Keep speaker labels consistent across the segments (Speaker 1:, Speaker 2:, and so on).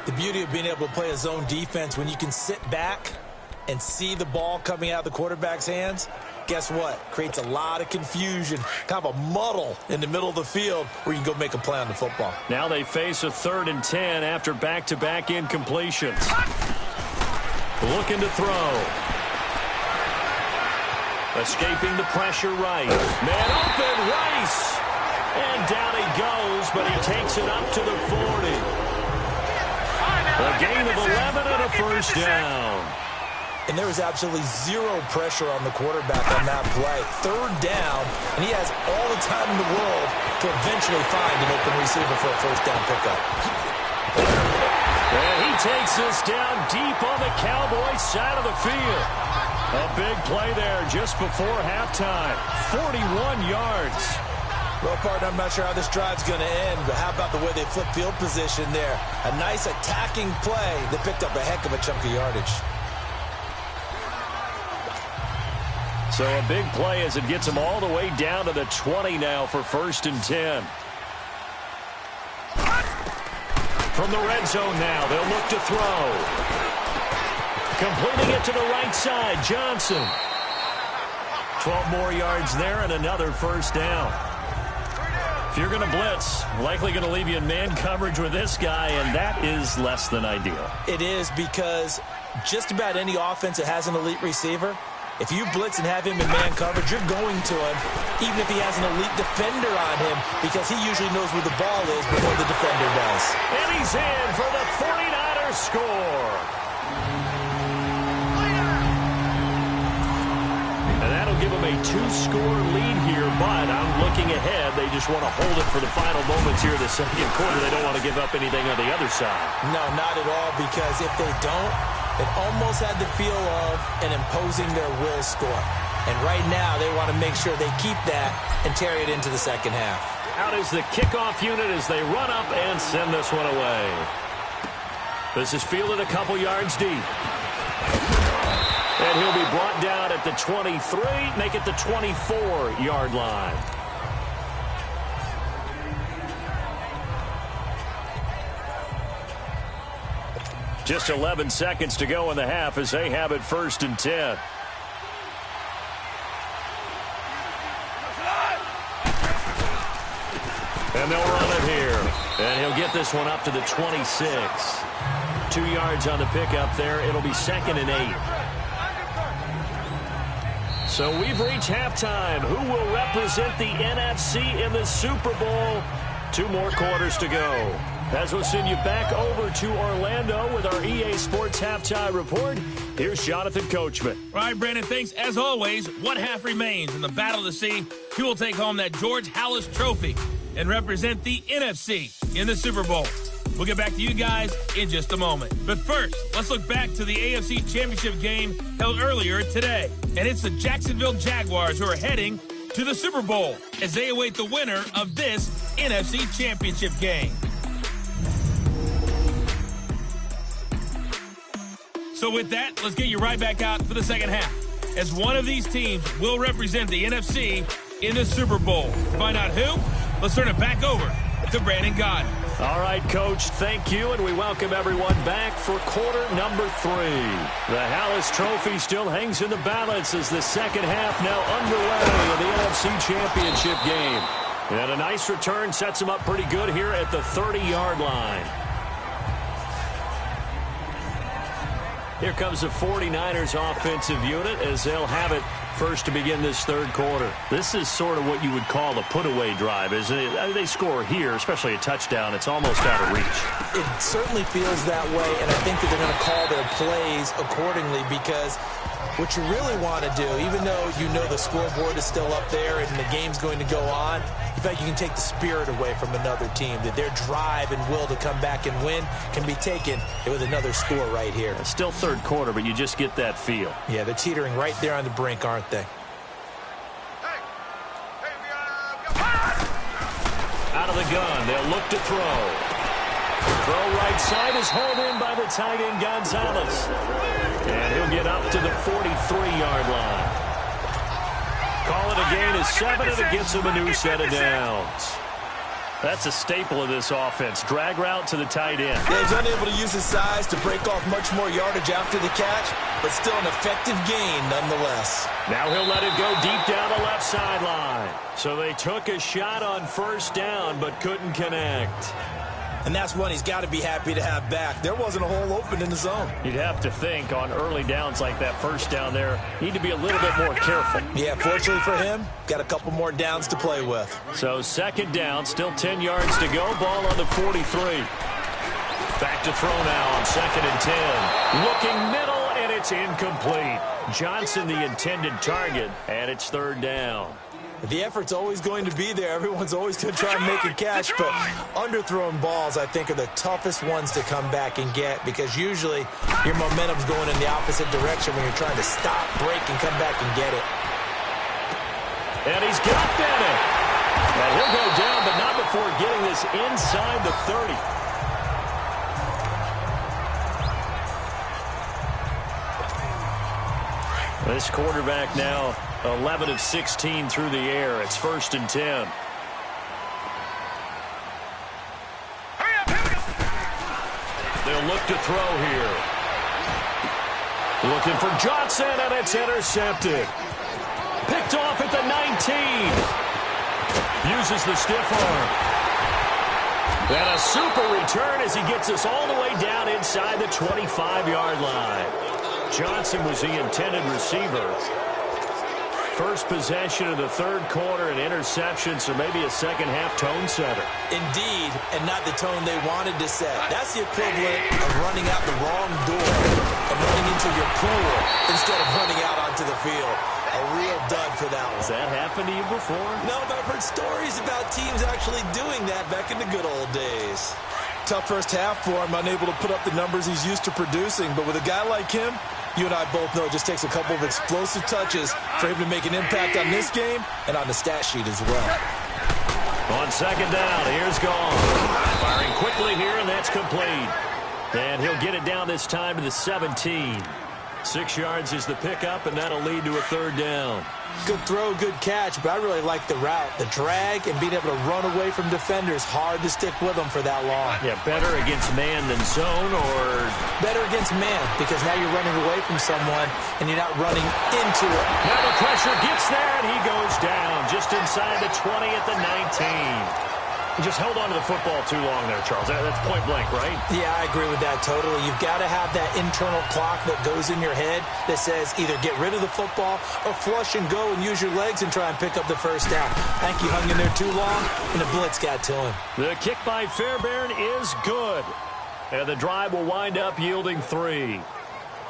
Speaker 1: The beauty of being able to play a zone defense, when you can sit back and see the ball coming out of the quarterback's hands, guess what? Creates a lot of confusion, kind of a muddle in the middle of the field where you can go make a play on the football.
Speaker 2: Now they face a 3rd and 10 after back-to-back incompletions. Looking to throw. Escaping the pressure right. Man open, Rice. And down he goes, but he takes it up to the 40. A gain of 11 and a first down.
Speaker 1: And there was absolutely zero pressure on the quarterback on that play. 3rd down, and he has all the time in the world to eventually find an open receiver for a first down pickup.
Speaker 2: And he takes this down deep on the Cowboys side of the field. A big play there just before halftime. 41 yards.
Speaker 1: Well, partner, I'm not sure how this drive's going to end, but how about the way they flip field position there? A nice attacking play that picked up a heck of a chunk of yardage.
Speaker 2: So a big play as it gets them all the way down to the 20 now for 1st and 10. From the red zone now, they'll look to throw. Completing it to the right side, Johnson. 12 more yards there and another first down. If you're going to blitz, likely going to leave you in man coverage with this guy, and that is less than ideal.
Speaker 1: It is, because just about any offense that has an elite receiver, if you blitz and have him in man coverage, you're going to him, even if he has an elite defender on him, because he usually knows where the ball is before the defender does.
Speaker 2: And he's in for the 49ers score. And that'll give them a 2-score lead here, but I'm looking ahead. They just want to hold it for the final moments here in the second quarter. They don't want to give up anything on the other side. No,
Speaker 1: not at all, because if they don't, it almost had the feel of an imposing their will score. And right now, they want to make sure they keep that and carry it into the second half.
Speaker 2: Out is the kickoff unit as they run up and send this one away. This is fielded a couple yards deep. And he'll be brought down at the 23, make it the 24-yard line. Just 11 seconds to go in the half as they have it 1st and 10. And they'll run it here. And he'll get this one up to the 26. 2 yards on the pickup there. It'll be 2nd and 8. So we've reached halftime. Who will represent the NFC in the Super Bowl? 2 more quarters to go. As we'll send you back over to Orlando with our EA Sports Halftime Report, here's Jonathan Coachman.
Speaker 3: All right, Brandon, thanks. As always, one half remains in the battle to see who will take home that George Halas Trophy and represent the NFC in the Super Bowl. We'll get back to you guys in just a moment. But first, let's look back to the AFC Championship game held earlier today. And it's the Jacksonville Jaguars who are heading to the Super Bowl as they await the winner of this NFC Championship game. So with that, let's get you right back out for the second half, as one of these teams will represent the NFC in the Super Bowl. To find out who, let's turn it back over to Brandon Gaudin.
Speaker 2: All right, Coach, thank you, and we welcome everyone back for quarter number 3. The Halas Trophy still hangs in the balance as the second half now underway in the NFC Championship game. And a nice return sets them up pretty good here at the 30-yard line. Here comes the 49ers offensive unit as they'll have it first to begin this third quarter. This is sort of what you would call a put-away drive, isn't it? They score here, especially a touchdown. It's almost out of reach.
Speaker 1: It certainly feels that way, and I think that they're going to call their plays accordingly, because what you really want to do, even though you know the scoreboard is still up there and the game's going to go on, in fact, you can take the spirit away from another team, that their drive and will to come back and win can be taken with another score right here.
Speaker 2: It's still third quarter, but you just get that feel.
Speaker 1: Yeah, they're teetering right there on the brink, aren't they?
Speaker 2: Out of the gun, they'll look to throw. Throw right side is hauled in by the tight end Gonzalez. And he'll get up to the 43-yard line. Call it a gain of 7, and it gets him a new set of downs. That's a staple of this offense. Drag route to the tight end.
Speaker 1: Yeah, he's unable to use his size to break off much more yardage after the catch, but still an effective gain nonetheless.
Speaker 2: Now he'll let it go deep down the left sideline. So they took a shot on first down, but couldn't connect.
Speaker 1: And that's one he's got to be happy to have back. There wasn't a hole open in the zone.
Speaker 2: You'd have to think on early downs like that first down there, need to be a little bit more careful.
Speaker 1: Yeah, fortunately for him, got a couple more downs to play with.
Speaker 2: So second down, still 10 yards to go. Ball on the 43. Back to throw now on second and 10. Looking middle, and it's incomplete. Johnson the intended target, and it's third down.
Speaker 1: The effort's always going to be there. Everyone's always going to try and make a catch, but underthrown balls, I think, are the toughest ones to come back and get because usually your momentum's going in the opposite direction when you're trying to stop, break, and come back and get it.
Speaker 2: And he's got Bennett. And he'll go down, but not before getting this inside the 30. This quarterback now 11 of 16 through the air. It's first and 10. They'll look to throw here. Looking for Johnson, and it's intercepted. Picked off at the 19. Uses the stiff arm. And a super return as he gets us all the way down inside the 25-yard line. Johnson was the intended receiver. First possession of the third quarter, an interception, so maybe a second-half tone setter.
Speaker 1: Indeed, and not the tone they wanted to set. That's the equivalent of running out the wrong door and running into your pool instead of running out onto the field. A real dud for that one.
Speaker 2: Has that happened to you before?
Speaker 1: No, but I've heard stories about teams actually doing that back in the good old days. Tough first half for him, unable to put up the numbers he's used to producing, but with a guy like him, you and I both know it just takes a couple of explosive touches for him to make an impact on this game and on the stat sheet as well.
Speaker 2: On second down, here's Gone. Firing quickly here, and that's complete. And he'll get it down this time to the 17. 6 yards is the pickup, and that'll lead to a third down.
Speaker 1: Good throw, good catch, but I really like the route. The drag and being able to run away from defenders, hard to stick with them for that long.
Speaker 2: Yeah, better against man than zone, or
Speaker 1: better against man, because now you're running away from someone and you're not running into it.
Speaker 2: Now the pressure gets there, and he goes down just inside the 20 at the 19. He just held on to the football too long there, Charles. That's point blank, right?
Speaker 1: Yeah, I agree with that totally. You've got to have that internal clock that goes in your head that says either get rid of the football or flush and go and use your legs and try and pick up the first down. I think he hung in there too long, and the blitz got to him.
Speaker 2: The kick by Fairbairn is good. And the drive will wind up yielding 3.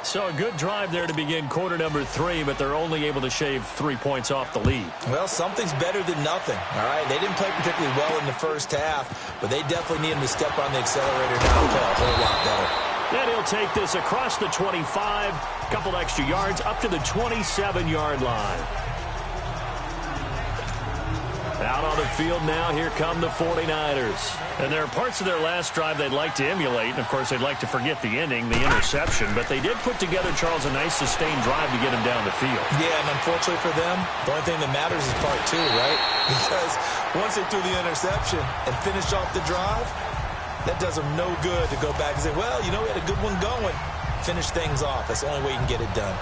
Speaker 2: So a good drive there to begin quarter number 3, but they're only able to shave 3 points off the lead.
Speaker 1: Well, something's better than nothing, all right? They didn't play particularly well in the first half, but they definitely need him to step on the accelerator now and play a whole lot better.
Speaker 2: Then he'll take this across the 25, a couple extra yards, up to the 27-yard line. Out on the field now, here come the 49ers. And there are parts of their last drive they'd like to emulate, and of course they'd like to forget the ending, the interception, but they did put together, Charles, a nice sustained drive to get him down the field.
Speaker 1: Yeah, and unfortunately for them, the only thing that matters is part 2, right? Because once they threw the interception and finished off the drive, that does them no good to go back and say, well, you know, we had a good one going. Finish things off. That's the only way you can get it done.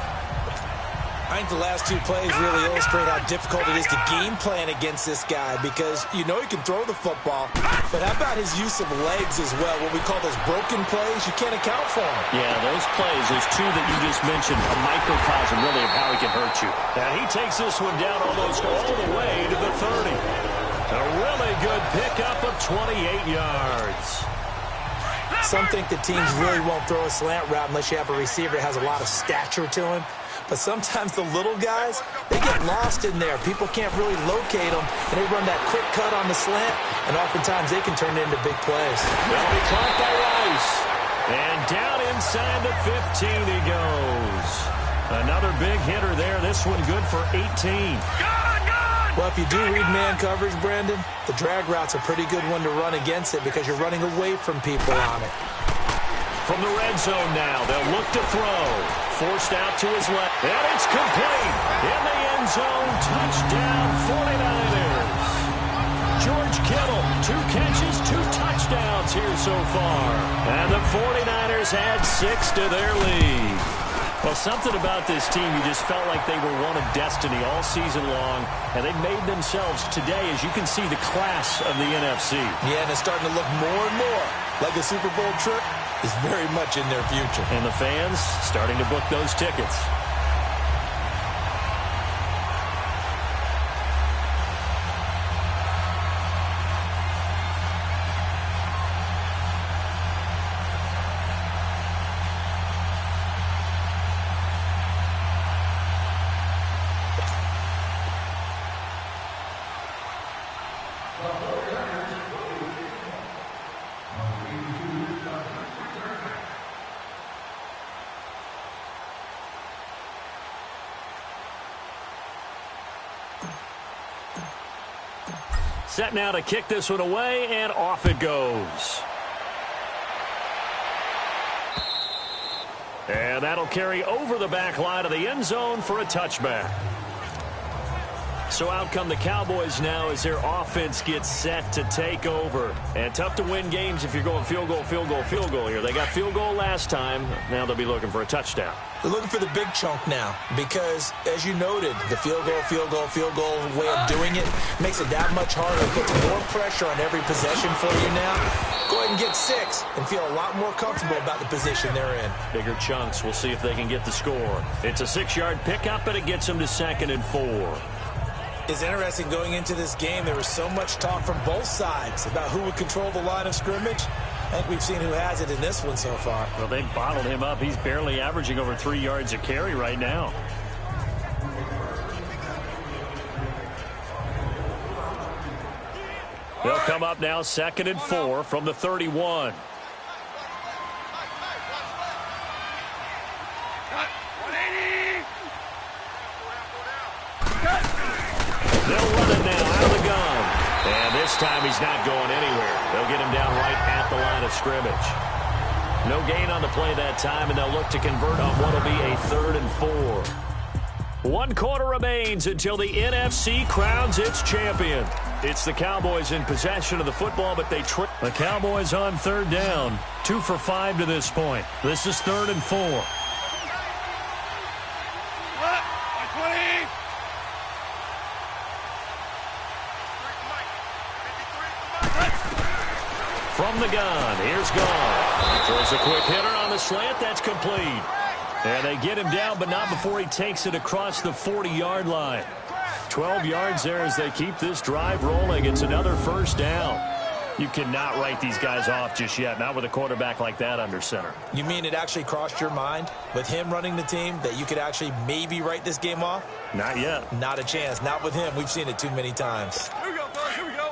Speaker 1: I think the last 2 plays really illustrate how difficult it is to game plan against this guy because you know he can throw the football, but how about his use of legs as well? What we call those broken plays, you can't account for them.
Speaker 2: Yeah, those plays, those 2 that you just mentioned, a microcosm really of how he can hurt you. Now he takes this one down almost all the way to the 30. A really good pickup of 28 yards.
Speaker 1: Some think the teams really won't throw a slant route unless you have a receiver that has a lot of stature to him. But sometimes the little guys, they get lost in there. People can't really locate them, and they run that quick cut on the slant, and oftentimes they can turn it into big plays.
Speaker 2: They'll be caught by Rice. And down inside the 15 he goes. Another big hitter there. This one good for 18.
Speaker 1: Well, if you do read man coverage, Brandon, the drag route's a pretty good one to run against it because you're running away from people on it.
Speaker 2: From the red zone now, they'll look to throw. Forced out to his left. And it's complete. In the end zone, touchdown 49ers. George Kittle, 2 catches, 2 touchdowns here so far. And the 49ers add 6 to their lead. Well, something about this team, you just felt like they were one of destiny all season long, and they made themselves today, as you can see, the class of the NFC.
Speaker 1: Yeah, and it's starting to look more and more like a Super Bowl trip is very much in their future.
Speaker 2: And the fans starting to book those tickets. Set now to kick this one away, and off it goes. And that'll carry over the back line of the end zone for a touchback. So out come the Cowboys now as their offense gets set to take over. And tough to win games if you're going field goal, field goal, field goal here. They got field goal last time. Now they'll be looking for a touchdown.
Speaker 1: They're looking for the big chunk now because, as you noted, the field goal, field goal, field goal way of doing it makes it that much harder. It puts more pressure on every possession for you now. Go ahead and get 6 and feel a lot more comfortable about the position they're in.
Speaker 2: Bigger chunks. We'll see if they can get the score. It's a 6-yard pickup, and it gets them to 2nd and 4.
Speaker 1: It's interesting going into this game. There was so much talk from both sides about who would control the line of scrimmage. I think we've seen who has it in this one so far.
Speaker 2: Well, they bottled him up. He's barely averaging over 3 yards a carry right now. They'll come up now 2nd and 4 from the 31. They'll run it now out of the gun. And this time he's not going anywhere. They'll get him down right at the line of scrimmage. No gain on the play that time, and they'll look to convert on what will be a 3rd and 4. 1 quarter remains until the NFC crowns its champion. It's the Cowboys in possession of the football, but they trick. The Cowboys on 3rd down. 2 for 5 to this point. This is 3rd and 4. From the gun, here's Gone. Throws a quick hitter on the slant. That's complete. And they get him down, but not before he takes it across the 40-yard line. 12 yards there as they keep this drive rolling. It's another 1st down. You cannot write these guys off just yet, not with a quarterback like that under center.
Speaker 1: You mean it actually crossed your mind with him running the team that you could actually maybe write this game off?
Speaker 2: Not yet.
Speaker 1: Not a chance. Not with him. We've seen it too many times.
Speaker 4: Here we go, boys. Here we go.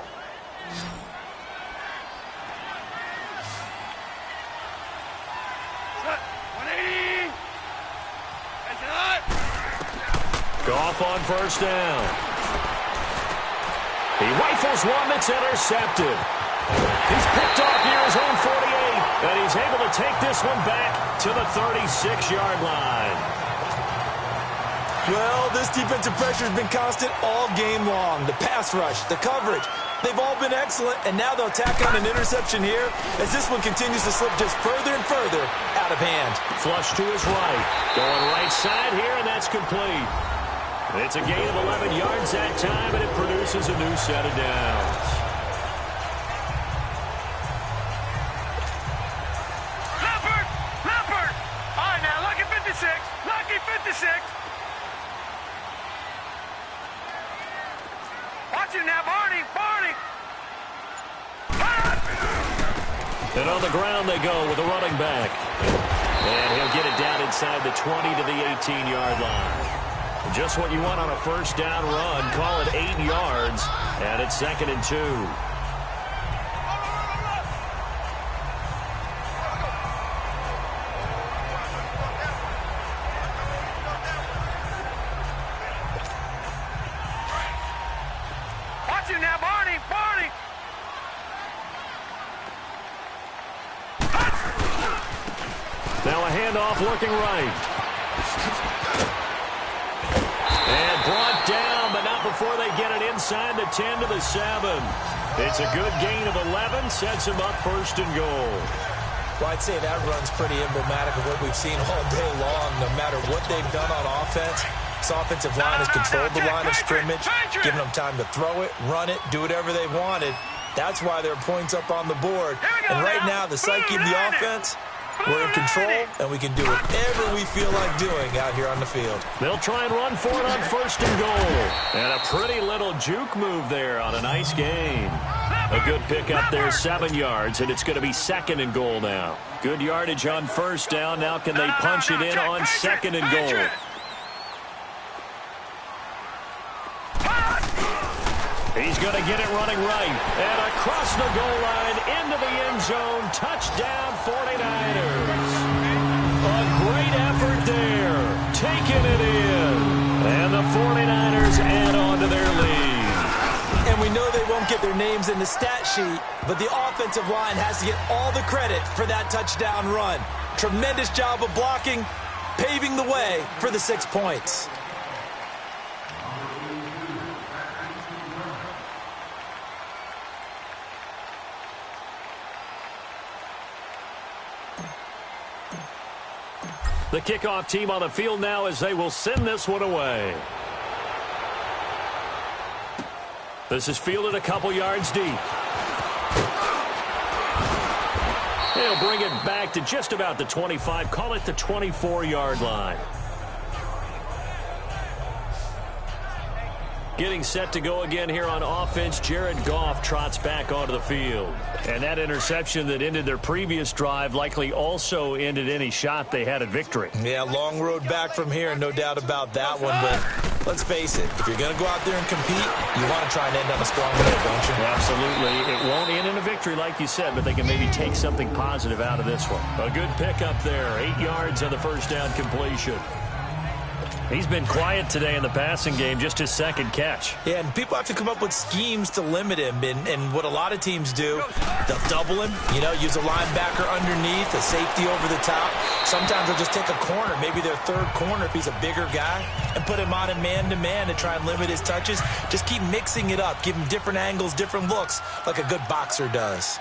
Speaker 2: Goff on 1st down. He rifles one that's intercepted. He's picked off near his own 48, and he's able to take this one back to the 36-yard line.
Speaker 1: Well, this defensive pressure has been constant all game long. The pass rush, the coverage, they've all been excellent, and now they'll tack on an interception here as this one continues to slip just further and further out of hand.
Speaker 2: Flush to his right. Going right side here, and that's complete. It's a gain of 11 yards that time, and it produces a new set of downs.
Speaker 4: Leopard! All right, now, lucky 56. Lucky 56. Watch him now, Barney.
Speaker 2: And on the ground they go with a running back. And he'll get it down inside the 20 to the 18-yard line. Just what you want on a 1st down run. Call it 8 yards, and it's 2nd and 2.
Speaker 4: Watch him now, Barney.
Speaker 2: Now a handoff looking right. And brought down, but not before they get it inside inside the 10 to the 7. It's a good gain of 11, sets him up first and goal.
Speaker 1: Well, I'd say that run's pretty emblematic of what we've seen all day long. No matter what they've done on offense, this offensive line has controlled the line of scrimmage, giving them time to throw it, run it, do whatever they wanted. That's why there are points up on the board. And right now, the psyche of the offense, we're in control, and we can do whatever we feel like doing out here on the field.
Speaker 2: They'll try and run for it on first and goal. And a pretty little juke move there on a nice gain. A good pickup there, 7 yards, and it's going to be second and goal now. Good yardage on first down. Now can they punch it in on second and goal? He's going to get it running right. And across the goal line, into the end zone. Touchdown, 49ers. A great effort there. Taking it in. And the 49ers add on to their lead.
Speaker 1: And we know they won't get their names in the stat sheet, but the offensive line has to get all the credit for that touchdown run. Tremendous job of blocking, paving the way for the 6 points.
Speaker 2: The kickoff team on the field now as they will send this one away. This is fielded a couple yards deep. They'll bring it back to just about the 25, call it the 24-yard line. Getting set to go again here on offense, Jared Goff trots back onto the field. And that interception that ended their previous drive likely also ended any shot they had at victory.
Speaker 1: Yeah, long road back from here, no doubt about that one. But let's face it, if you're going to go out there and compete, you want to try and end on a strong note, don't you?
Speaker 2: Absolutely. It won't end in a victory like you said, but they can maybe take something positive out of this one. A good pickup there, 8 yards on the first down completion. He's been quiet today in the passing game, just his second catch.
Speaker 1: Yeah, and people have to come up with schemes to limit him. And what a lot of teams do, they'll double him, use a linebacker underneath, a safety over the top. Sometimes they'll just take a corner, maybe their third corner if he's a bigger guy, and put him on a man-to-man to try and limit his touches. Just keep mixing it up, give him different angles, different looks, like a good boxer does.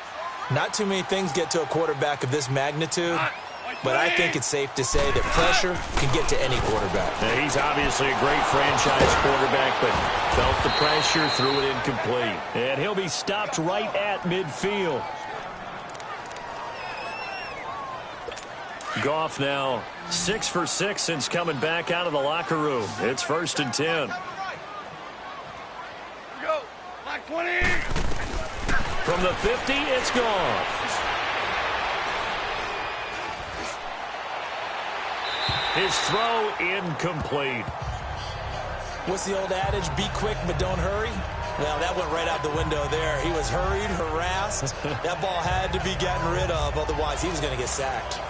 Speaker 1: Not too many things get to a quarterback of this magnitude. But I think it's safe to say that pressure can get to any quarterback.
Speaker 2: Yeah, he's obviously a great franchise quarterback, but felt the pressure, threw it incomplete. And he'll be stopped right at midfield. Goff now 6 for 6 since coming back out of the locker room. It's 1st and 10.
Speaker 4: Go. Black 20.
Speaker 2: From the 50, it's Goff. His throw incomplete.
Speaker 1: What's the old adage? Be quick, but don't hurry. Well, that went right out the window there. He was hurried, harassed. That ball had to be gotten rid of, otherwise he was going to get sacked.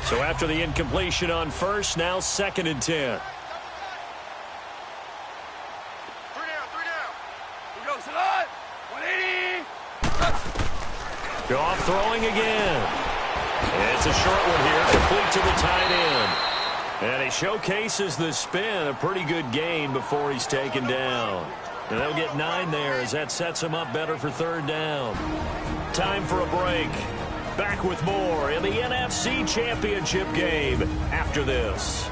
Speaker 2: So after the incompletion on first, now 2nd and 10.
Speaker 4: 3 down. We go, Salon. 180.
Speaker 2: Goff throwing again. It's a short one here, complete to the tight end. And he showcases the spin, a pretty good gain before he's taken down. And they'll get 9 there as that sets him up better for 3rd down. Time for a break. Back with more in the NFC Championship game after this.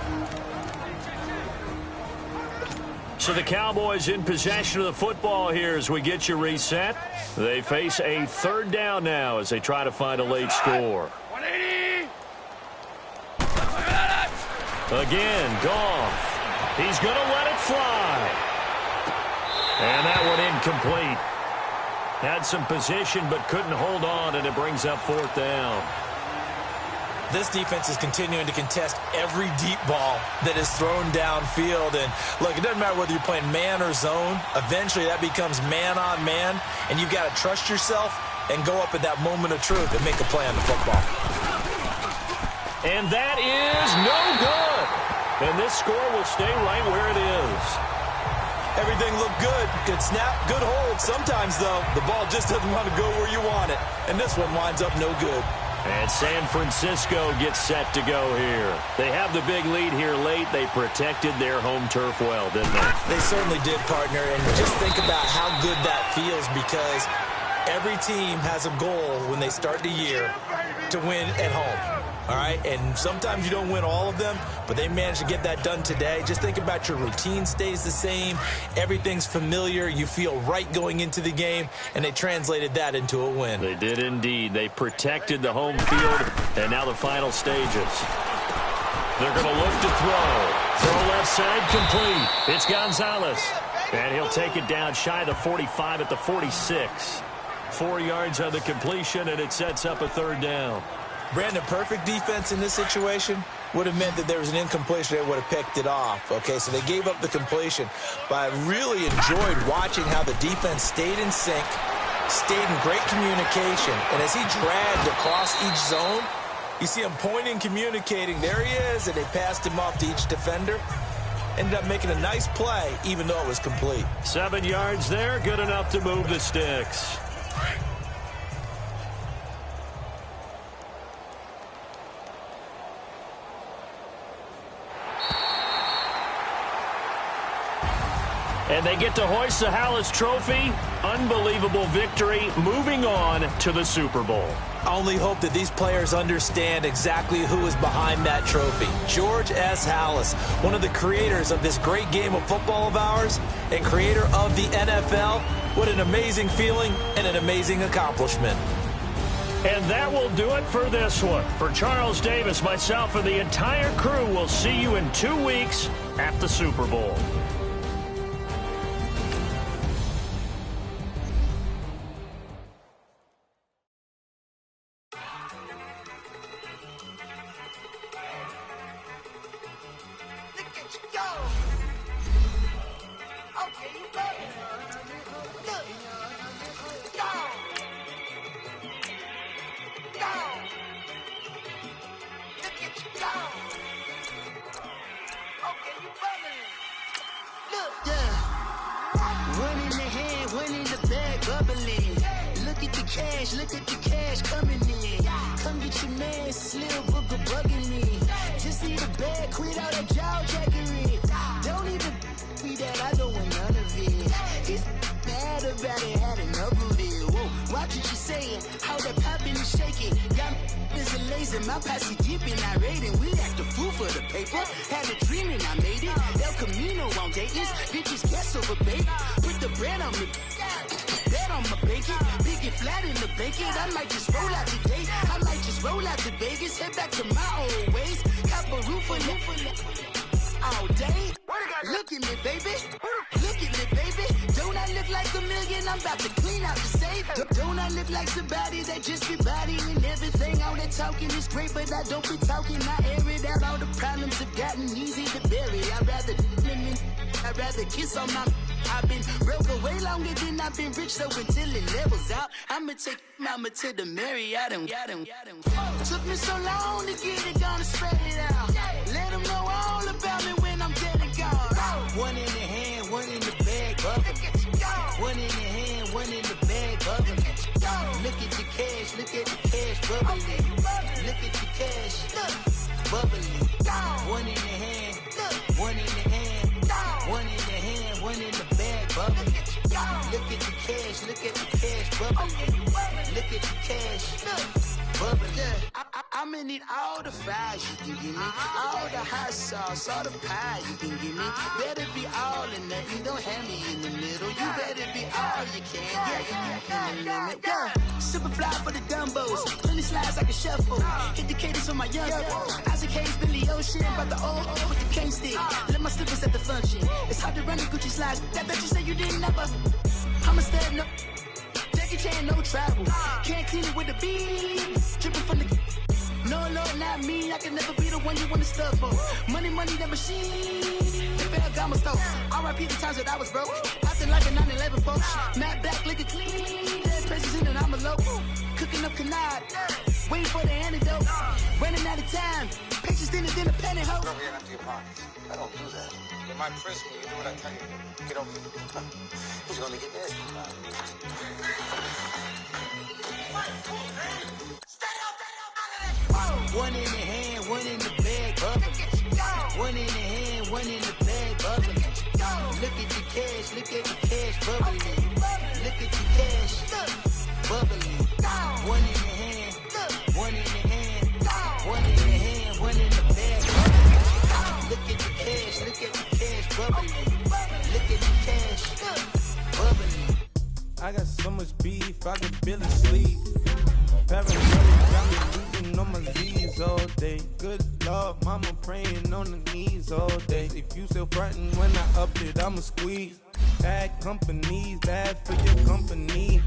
Speaker 2: So the Cowboys in possession of the football here as we get you reset. They face a 3rd down now as they try to find a late score.
Speaker 4: 180.
Speaker 2: Again, Goff. He's going to let it fly. And that one incomplete. Had some position but couldn't hold on, and it brings up 4th down.
Speaker 1: This defense is continuing to contest every deep ball that is thrown downfield. And, look, it doesn't matter whether you're playing man or zone. Eventually, that becomes man-on-man, and you've got to trust yourself and go up at that moment of truth and make a play on the football.
Speaker 2: And that is no good. And this score will stay right where it is.
Speaker 1: Everything looked good. Good snap, good hold. Sometimes, though, the ball just doesn't want to go where you want it. And this one winds up no good.
Speaker 2: And San Francisco gets set to go here. They have the big lead here late. They protected their home turf well, didn't they?
Speaker 1: They certainly did, partner. And just think about how good that feels, because every team has a goal when they start the year to win at home. All right, and sometimes you don't win all of them, but they managed to get that done today. Just think about your routine stays the same. Everything's familiar. You feel right going into the game, and they translated that into a win.
Speaker 2: They did indeed. They protected the home field, and now the final stages. They're going to look to throw. Throw left side complete. It's Gonzalez, and he'll take it down shy of the 45 at the 46. 4 yards on the completion, and it sets up a third down.
Speaker 1: Brandon, perfect defense in this situation would have meant that there was an incompletion. They would have picked it off. Okay, so they gave up the completion. But I really enjoyed watching how the defense stayed in sync, stayed in great communication. And as he dragged across each zone, you see him pointing, communicating. There he is, and they passed him off to each defender. Ended up making a nice play, even though it was complete.
Speaker 2: 7 yards there, good enough to move the sticks. And they get to hoist the Hallis Trophy. Unbelievable victory. Moving on to the Super Bowl.
Speaker 1: I only hope that these players understand exactly who is behind that trophy. George S. Hallis, one of the creators of this great game of football of ours and creator of the NFL. What an amazing feeling and an amazing accomplishment.
Speaker 2: And that will do it for this one. For Charles Davis, myself, and the entire crew, we'll see you in 2 weeks at the Super Bowl.
Speaker 5: Look at the cash coming in. Come get your man, Slim Booker bugging me. Just need a bag, quit all that jaw jackery. Don't even be that, I don't want none of it. He's mad about it, had enough of it. Whoa, watch what you saying, how that poppin' and shaking. Got is a lazy, my posse deep and I raiding. We act the fool for the paper. Had a dream and I made it. El Camino on Dayton's, bitches guess over baby. Put the bread on me. I'ma bake it, big and flat in the blanket. I might just roll out today. I might just roll out to Vegas, head back to my old ways. Cop a roof for all day. Look at me, baby. Look at me, baby. Don't I look like a million? I'm about to clean out the safe. Don't I look like somebody that just be bodying everything? All that talking is great, but I don't be talking. I air it out. All the problems have gotten easy to bury. I'd rather kiss on my. I've been broke way longer than I've been rich, so until it levels out, I'ma take mama to the Marriott and took me so long to get it, gonna spread it out. Let them know all about me when I'm dead and gone. One in the hand, one in the bag, bubble. One in the hand, one in the bag, bubble. Look at the cash, look at the cash, bubbling. Look at the cash, bubbling. One in the hand, one in the hand, one in the hand, one in the bag, bubbling. Look at the cash, look at the cash, bubbling. Look at the cash, bubbling. I'ma need all the fries you can give me, all the hot sauce, all the pie you can give me. Better be all or nothing, don't have me in the middle. You better be all you can, yeah. Super fly for the Dumbos, plenty slides like a shuffle. Hit the cadence for my young Isaac Hayes, Billy Ocean, but the old with the cane stick. Let my slippers at the function. It's hard to run the Gucci slides. That bet you say you didn't never. I'm a stab, no. Jackie Chan, no travel. Can't clean it with the beat. Dripping from the. No, Lord, not me. I can never be the one you want to stuff for. Money, that machine. If I got my stuff. R.I.P. the times that I was broke. Acting like a 9/11 folks. Matte back, liquor clean. Dead presses in and I'm a local. Cooking up canard. Waiting for the antidote. Running out of time. Patience in it, then a pantyhose.
Speaker 6: Go over here and empty your pockets. I don't do that. In my prison, you do what I tell you to do. Get over here. He's gonna get this. Stay up, stay up.
Speaker 5: One in the hand, one in the bag, bubbling. One in the hand, one in the bag, bubbling. Look at the cash, look at the cash, bubbling. Look at the cash, bubbling. One in the hand, one in the hand, one in the hand, one in the bag, bubbling. Look at the cash, look at the cash, bubbling. Look at the cash, bubbling.
Speaker 7: I got so much beef, I could barely sleep. Paranoid got me losing on my Z's all day. Good Lord, mama praying on the knees all day. If you still frontin' when I up it, I'ma squeeze. Bad companies, bad for your company.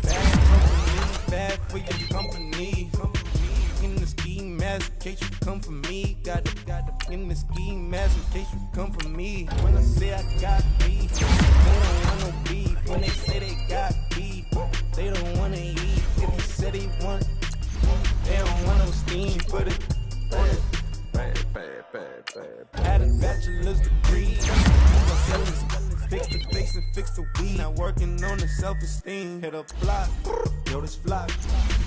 Speaker 7: Bad companies, bad for your company. In the ski mask, in case you come for me. Got it in the ski mask, in case you come for me. When I say I got beef, they don't want no beef. When they say they got beef, they don't wanna eat. If they say they want, they don't want no steam. Put it on it. Had a bachelor's degree. Fix the face and fix the weed. Now working on the self-esteem. Hit a block, yo, this flock.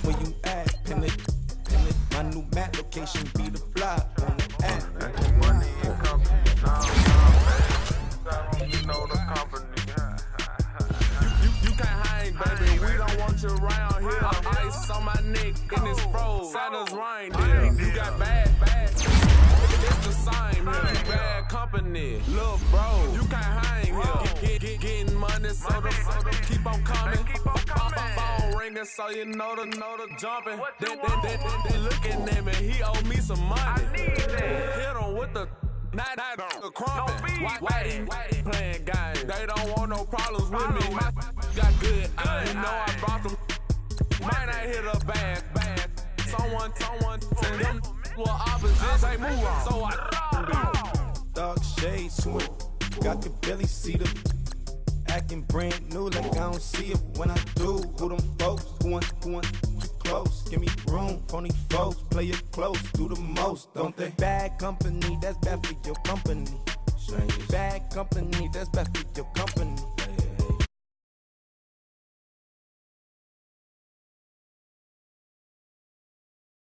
Speaker 7: Where you at? Pin it. My new map location be the block on the app.
Speaker 8: Money and company, you know the company. You can't hang, baby. We don't want you around here. Ice on my neck in this froze. Santa's reindeer. You got bad. It's the same here. Bad company, little bro. You can't hang here. Getting money, so the keep on coming. Phone ringing, so you know the jumping. They looking at me. He owe me some money. Hit him with the. Not the crumpin'. Why playing games? They don't want no problems with me. My got good. I know I brought them. Might not hit a bag. Someone send them well opposites. They move on. So I
Speaker 7: Dark shades swim. I could barely see them. Acting brand new like I don't see it when I do. Who them folks? Who want too close? Give me room. Phony folks play it close. Do the most, don't they? Bad company, that's bad for your company. Bad company, that's bad for your company.